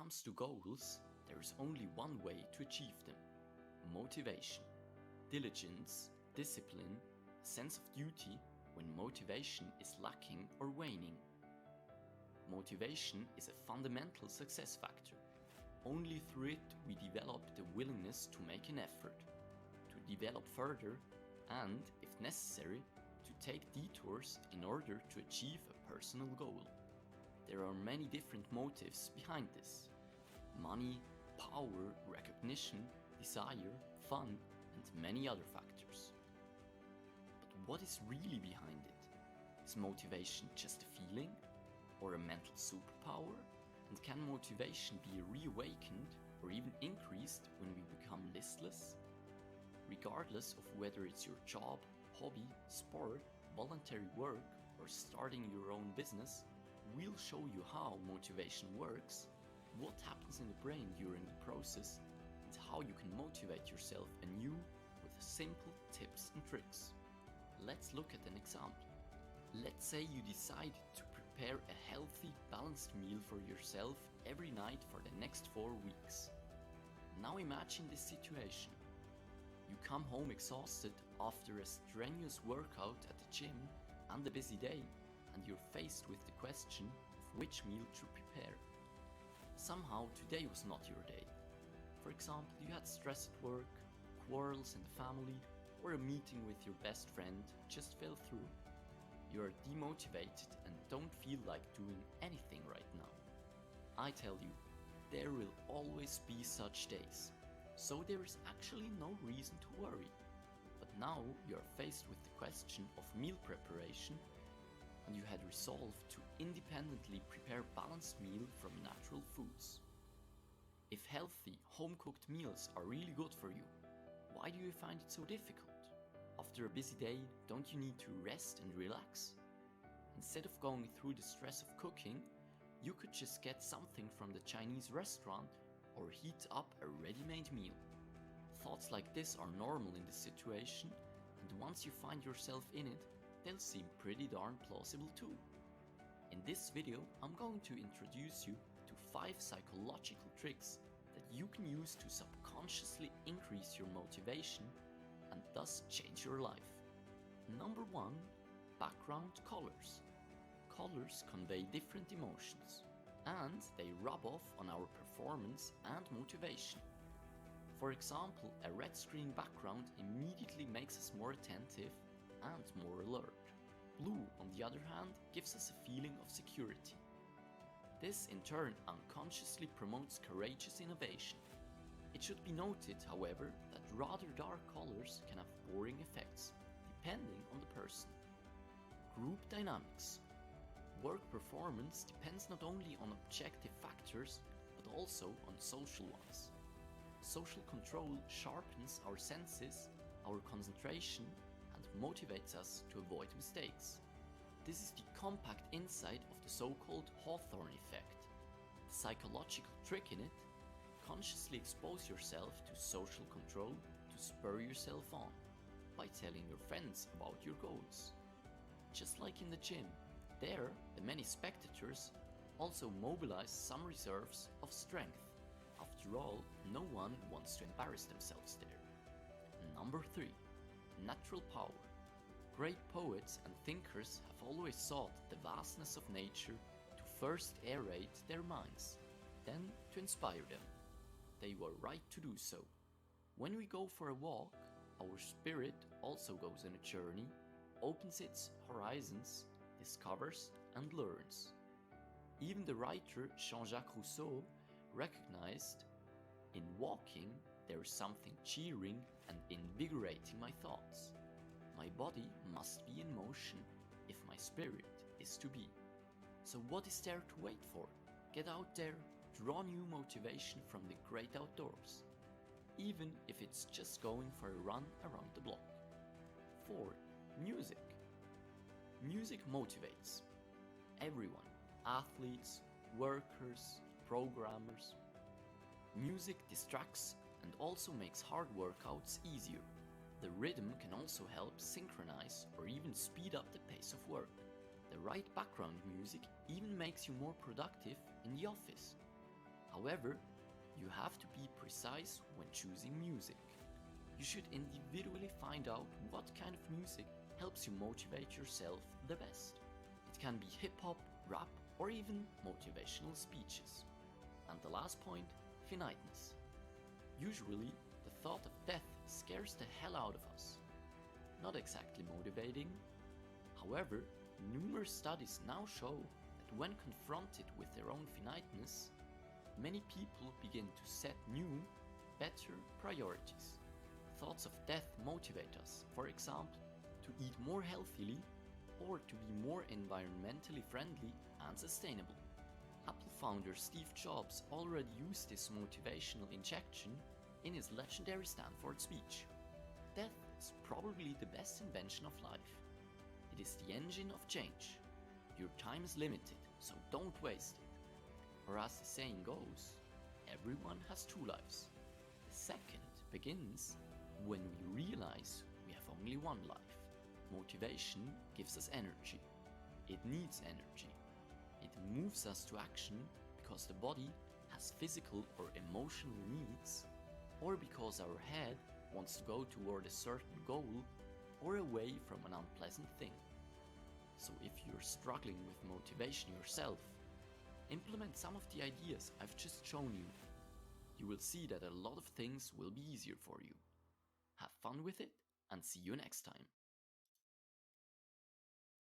comes to goals, there is only one way to achieve them: motivation. Diligence, discipline, a sense of duty when motivation is lacking or waning. Motivation is a fundamental success factor. Only through it we develop the willingness to make an effort, to develop further, and, if necessary, to take detours in order to achieve a personal goal. There are many different motives behind this: money, power, recognition, desire, fun, and many other factors. But what is really behind it? Is motivation just a feeling or a mental superpower? And can motivation be reawakened or even increased when we become listless? Regardless of whether it's your job, hobby, sport, voluntary work, or starting your own business, we'll show you how motivation works, what happens in the brain during the process, and how you can motivate yourself anew with simple tips and tricks. Let's look at an example. Let's say you decide to prepare a healthy, balanced meal for yourself every night for the next 4 weeks. Now imagine this situation. You come home exhausted after a strenuous workout at the gym and a busy day, and you're faced with the question of which meal to prepare. Somehow today was not your day. For example, you had stress at work, quarrels in the family, or a meeting with your best friend just fell through. You are demotivated and don't feel like doing anything right now. I tell you, there will always be such days. So there is actually no reason to worry. But now you are faced with the question of meal preparation, and you had resolved to independently prepare a balanced meal from natural foods. If healthy, home-cooked meals are really good for you, why do you find it so difficult? After a busy day, don't you need to rest and relax? Instead of going through the stress of cooking, you could just get something from the Chinese restaurant or heat up a ready-made meal. Thoughts like this are normal in this situation, and once you find yourself in it, they'll seem pretty darn plausible too. In this video, I'm going to introduce you to 5 psychological tricks that you can use to subconsciously increase your motivation and thus change your life. Number 1. Background colors. Colors convey different emotions, and they rub off on our performance and motivation. For example, a red screen background immediately makes us more attentive and more alert. Blue, on the other hand, gives us a feeling of security. This in turn unconsciously promotes courageous innovation. It should be noted, however, that rather dark colors can have boring effects, depending on the person. Group dynamics. Work performance depends not only on objective factors, but also on social ones. Social control sharpens our senses, our concentration, and motivates us to avoid mistakes. This is the compact insight of the so-called Hawthorne effect. The psychological trick in it: consciously expose yourself to social control to spur yourself on, by telling your friends about your goals. Just like in the gym, there the many spectators also mobilize some reserves of strength. After all, no one wants to embarrass themselves there. Number 3. Natural power. Great poets and thinkers have always sought the vastness of nature to first aerate their minds, then to inspire them. They were right to do so. When we go for a walk, our spirit also goes on a journey, opens its horizons, discovers and learns. Even the writer Jean-Jacques Rousseau recognized, "In walking, there is something cheering and invigorating my thoughts. My body must be in motion if my spirit is to be." So what is there to wait for? Get out there, draw new motivation from the great outdoors, even if it's just going for a run around the block. 4. Music. Music motivates everyone: athletes, workers, programmers. Music distracts and also makes hard workouts easier. The rhythm can also help synchronize or even speed up the pace of work. The right background music even makes you more productive in the office. However, you have to be precise when choosing music. You should individually find out what kind of music helps you motivate yourself the best. It can be hip hop, rap, or even motivational speeches. And the last point, finiteness. Usually, the thought of death scares the hell out of us. Not exactly motivating. However, numerous studies now show that when confronted with their own finiteness, many people begin to set new, better priorities. Thoughts of death motivate us, for example, to eat more healthily or to be more environmentally friendly and sustainable. Apple founder Steve Jobs already used this motivational injection in his legendary Stanford speech. Death is probably the best invention of life. It is the engine of change. Your time is limited, so don't waste it. Or as the saying goes, everyone has two lives. The second begins when we realize we have only one life. Motivation gives us energy. It needs energy. It moves us to action because the body has physical or emotional needs, or because our head wants to go toward a certain goal or away from an unpleasant thing. So if you're struggling with motivation yourself, implement some of the ideas I've just shown you. You will see that a lot of things will be easier for you. Have fun with it and see you next time.